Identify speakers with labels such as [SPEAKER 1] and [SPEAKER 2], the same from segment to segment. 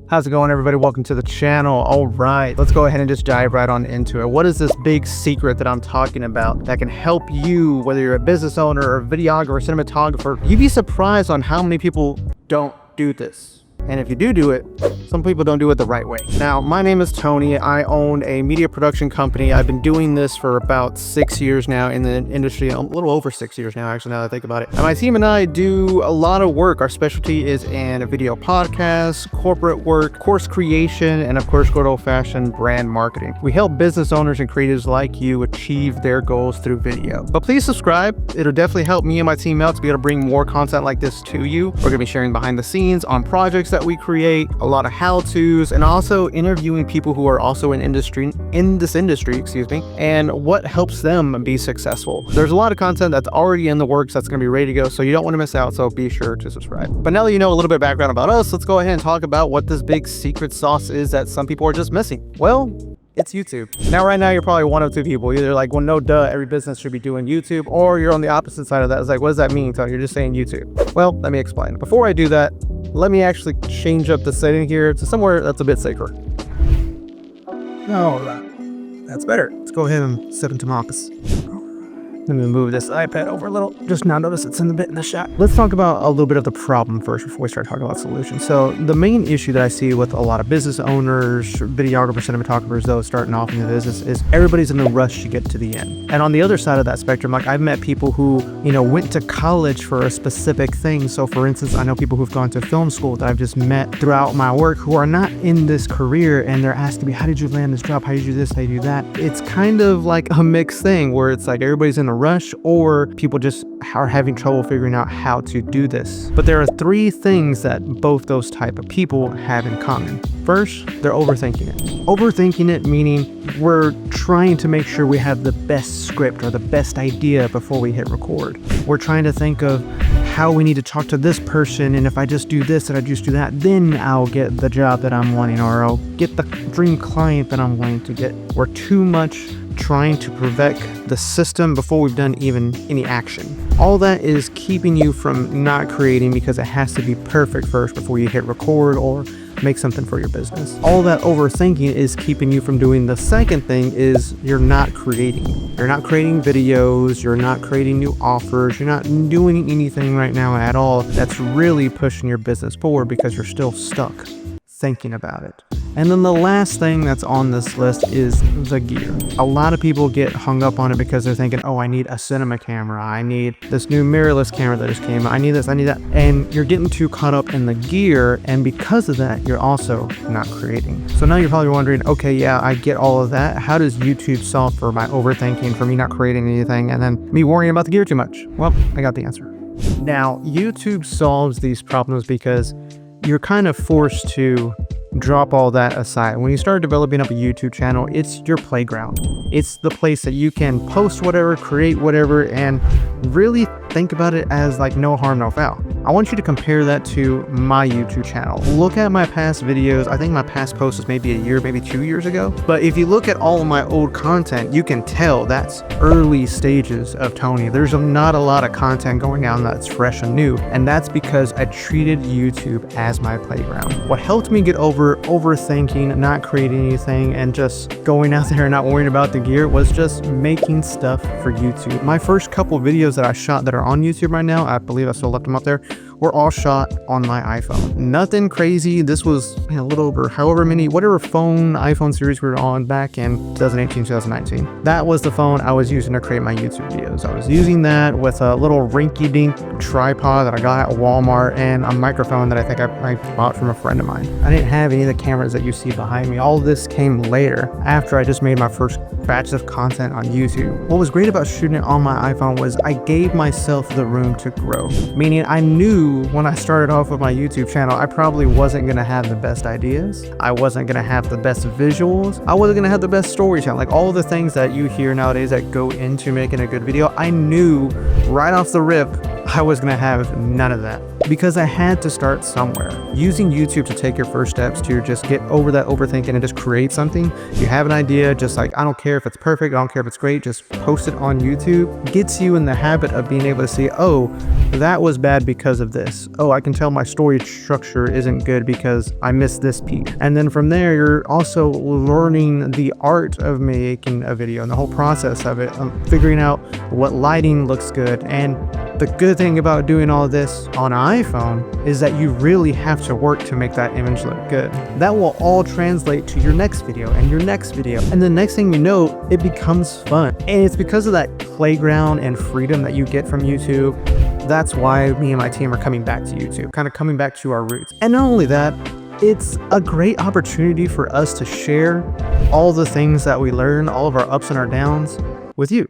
[SPEAKER 1] How's it going, everybody? Welcome to the channel. All right, let's go ahead and just dive right on into it. What is this big secret that I'm talking about that can help you, whether you're a business owner or a videographer, cinematographer? You'd be surprised on how many people don't do this. And if you do it, some people don't do it the right way. Now, my name is Tony. I own a media production company. I've been doing this for about 6 years now in the industry, a little over 6 years now, actually, now that I think about it. And my team and I do a lot of work. Our specialty is in video podcasts, corporate work, course creation, and of course, good old-fashioned brand marketing. We help business owners and creatives like you achieve their goals through video. But please subscribe. It'll definitely help me and my team out to be able to bring more content like this to you. We're gonna be sharing behind the scenes on projects that we create, a lot of how-tos, and also interviewing people who are also in this industry, and what helps them be successful. There's a lot of content that's already in the works that's going to be ready to go, so you don't want to miss out, so be sure to subscribe. But now that you know a little bit of background about us, let's go ahead and talk about what this big secret sauce is that some people are just missing. Well, it's YouTube. Now, right now, you're probably one of two people. Either like, well, no duh, every business should be doing YouTube, or you're on the opposite side of that. It's like, what does that mean, Tony? You're just saying YouTube. Well, let me explain. Before I do that, let me actually change up the setting here to somewhere that's a bit safer. All right, that's better. Let's go ahead and sit into my office. Let me move this iPad over a little. Just now notice it's in the shot. Let's talk about a little bit of the problem first before we start talking about solutions. So the main issue that I see with a lot of business owners, videographers, cinematographers, those starting off in the business is everybody's in a rush to get to the end. And on the other side of that spectrum, like I've met people who, went to college for a specific thing. So for instance, I know people who've gone to film school that I've just met throughout my work who are not in this career, and they're asking me, how did you land this job? How did you do this? How did you do that? It's kind of like a mixed thing where it's like everybody's in a rush, or people just are having trouble figuring out how to do this. But there are three things that both those type of people have in common. First, they're overthinking it. Overthinking it meaning we're trying to make sure we have the best script or the best idea before we hit record. We're trying to think of how we need to talk to this person, and if I just do this and I just do that, then I'll get the job that I'm wanting, or I'll get the dream client that I'm wanting to get. We're too much trying to perfect the system before we've done even any action. All that is keeping you from not creating because it has to be perfect first before you hit record or make something for your business. All that overthinking is keeping you from doing the second thing, is you're not creating. You're not creating videos, you're not creating new offers, you're not doing anything right now at all that's really pushing your business forward because you're still stuck thinking about it. And then the last thing that's on this list is the gear. A lot of people get hung up on it because they're thinking, oh, I need a cinema camera. I need this new mirrorless camera that just came out. I need this, I need that. And you're getting too caught up in the gear. And because of that, you're also not creating. So now you're probably wondering, okay, yeah, I get all of that. How does YouTube solve for my overthinking, for me not creating anything, and then me worrying about the gear too much? Well, I got the answer. Now, YouTube solves these problems because you're kind of forced to drop all that aside. When you start developing up a YouTube channel, it's your playground. It's the place that you can post whatever, create whatever, and really think about it as like no harm, no foul. I want you to compare that to my YouTube channel. Look at my past videos. I think my past post was maybe a year, maybe 2 years ago. But if you look at all of my old content, you can tell that's early stages of Tony. There's not a lot of content going out that's fresh and new. And that's because I treated YouTube as my playground. What helped me get over overthinking, not creating anything, and just going out there and not worrying about the gear was just making stuff for YouTube. My first couple videos that I shot that are on YouTube right now, I believe I still left them up there, were all shot on my iPhone. Nothing crazy. This was a little over whatever iPhone series we were on back in 2018, 2019. That was the phone I was using to create my YouTube videos. I was using that with a little rinky-dink tripod that I got at Walmart and a microphone that I think I bought from a friend of mine. I didn't have any of the cameras that you see behind me. All of this came later, after I just made my first batch of content on YouTube. What was great about shooting it on my iPhone was I gave myself the room to grow. Meaning I knew when I started off with my YouTube channel, I probably wasn't gonna have the best ideas. I wasn't gonna have the best visuals. I wasn't gonna have the best storytelling. Like all the things that you hear nowadays that go into making a good video, I knew right off the rip I was gonna have none of that because I had to start somewhere. Using YouTube to take your first steps to just get over that overthinking and just create something. You have an idea, just like, I don't care if it's perfect, I don't care if it's great, just post it on YouTube. Gets you in the habit of being able to see, oh, that was bad because of this. Oh, I can tell my story structure isn't good because I missed this piece. And then from there, you're also learning the art of making a video and the whole process of it, figuring out what lighting looks good. And the good thing about doing all this on an iPhone is that you really have to work to make that image look good. That will all translate to your next video and your next video. And the next thing you know, it becomes fun. And it's because of that playground and freedom that you get from YouTube. That's why me and my team are coming back to YouTube, kind of coming back to our roots. And not only that, it's a great opportunity for us to share all the things that we learn, all of our ups and our downs with you.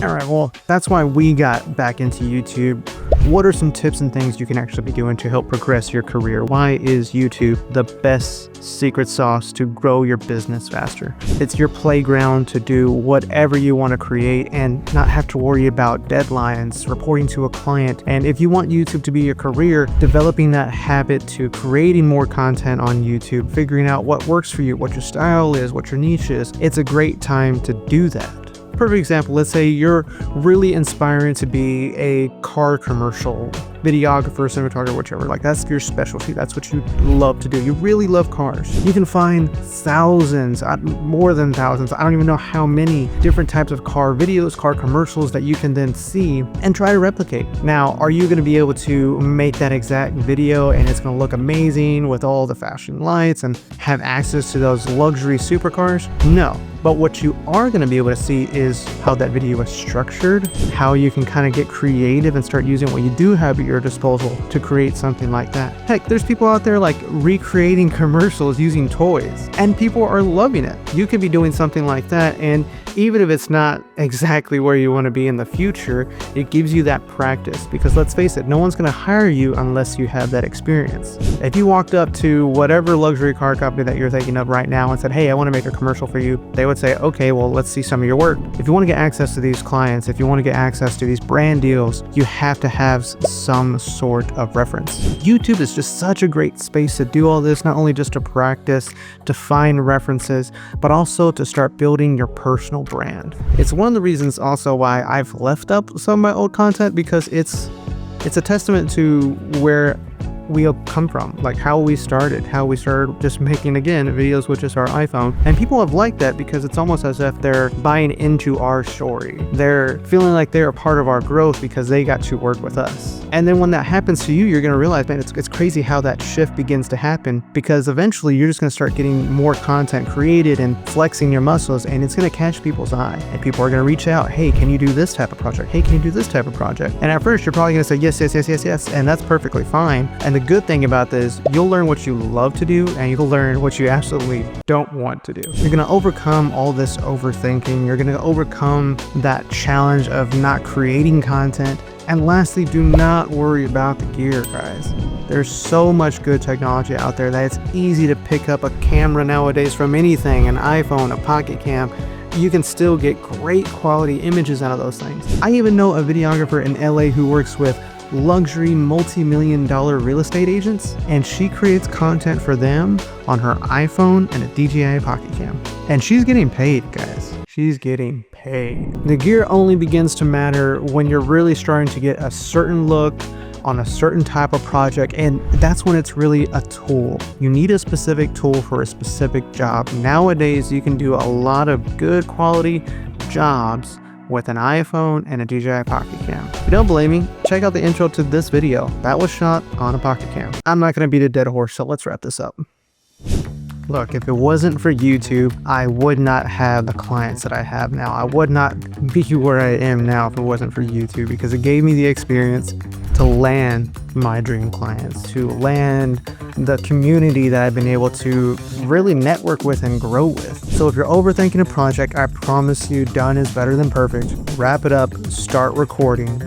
[SPEAKER 1] All right, well, that's why we got back into YouTube. What are some tips and things you can actually be doing to help progress your career? Why is YouTube the best secret sauce to grow your business faster? It's your playground to do whatever you want to create and not have to worry about deadlines, reporting to a client. And if you want YouTube to be your career, developing that habit to creating more content on YouTube, figuring out what works for you, what your style is, what your niche is, it's a great time to do that. Perfect example, let's say you're really inspiring to be a car commercial videographer, cinematographer, whichever. Like, that's your specialty. That's what you love to do. You really love cars. You can find thousands, more than thousands, I don't even know how many different types of car videos, car commercials that you can then see and try to replicate. Now, are you going to be able to make that exact video and it's going to look amazing with all the flashing lights and have access to those luxury supercars? No. But what you are going to be able to see is how that video is structured, how you can kind of get creative and start using what you do have at your disposal to create something like that. Heck, there's people out there like recreating commercials using toys, and people are loving it. You could be doing something like that, and even if it's not exactly where you want to be in the future, it gives you that practice, because let's face it, no one's going to hire you unless you have that experience. If you walked up to whatever luxury car company that you're thinking of right now and said, hey, I want to make a commercial for you, they would say, okay, well, let's see some of your work. If you want to get access to these clients, if you want to get access to these brand deals, you have to have some sort of reference. YouTube is just such a great space to do all this, not only just to practice, to find references, but also to start building your personal brand. It's one of the reasons also why I've left up some of my old content, because it's a testament to where we come from, like how we started just making, again, videos with just our iPhone. And people have liked that because it's almost as if they're buying into our story. They're feeling like they're a part of our growth because they got to work with us. And then when that happens to you, you're going to realize, man, it's crazy how that shift begins to happen, because eventually you're just going to start getting more content created and flexing your muscles, and it's going to catch people's eye. And people are going to reach out, hey, can you do this type of project? Hey, can you do this type of project? And at first you're probably going to say yes, yes, yes, yes, yes, and that's perfectly fine. And the good thing about this, you'll learn what you love to do, and you'll learn what you absolutely don't want to do. You're going to overcome all this overthinking. You're going to overcome that challenge of not creating content. And lastly, do not worry about the gear, guys. There's so much good technology out there that it's easy to pick up a camera nowadays from anything, an iPhone, a pocket cam. You can still get great quality images out of those things. I even know a videographer in LA who works with luxury multi-million-dollar real estate agents, and she creates content for them on her iPhone and a DJI pocket cam. And she's getting paid, guys. She's getting paid. The gear only begins to matter when you're really starting to get a certain look on a certain type of project, and that's when it's really a tool. You need a specific tool for a specific job. Nowadays, you can do a lot of good quality jobs with an iPhone and a DJI Pocket Cam. If you don't believe me, check out the intro to this video. That was shot on a Pocket Cam. I'm not going to beat a dead horse, so let's wrap this up. Look, if it wasn't for YouTube, I would not have the clients that I have now. I would not be where I am now if it wasn't for YouTube, because it gave me the experience to land my dream clients, to land the community that I've been able to really network with and grow with. So if you're overthinking a project, I promise you done is better than perfect. Wrap it up, start recording,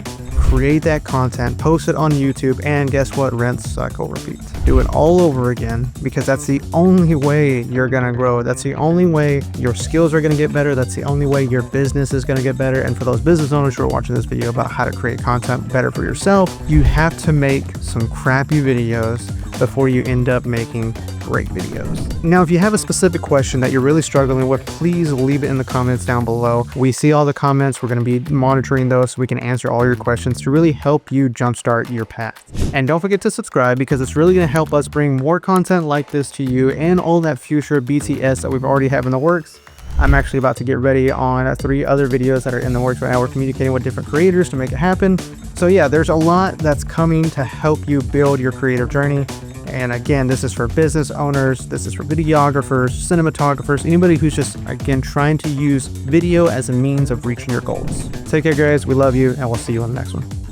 [SPEAKER 1] create that content, post it on YouTube, and guess what? Rinse, cycle, repeat. Do it all over again, because that's the only way you're gonna grow. That's the only way your skills are gonna get better. That's the only way your business is gonna get better. And for those business owners who are watching this video about how to create content better for yourself, you have to make some crappy videos before you end up making great videos. Now, if you have a specific question that you're really struggling with, please leave it in the comments down below. We see all the comments. We're going to be monitoring those so we can answer all your questions to really help you jumpstart your path. And don't forget to subscribe, because it's really going to help us bring more content like this to you and all that future BTS that we've already have in the works. I'm actually about to get ready on 3 other videos that are in the works right now. We're communicating with different creators to make it happen. So yeah, there's a lot that's coming to help you build your creative journey. And again, this is for business owners, this is for videographers, cinematographers, anybody who's just, again, trying to use video as a means of reaching your goals. Take care, guys. We love you, and we'll see you on the next one.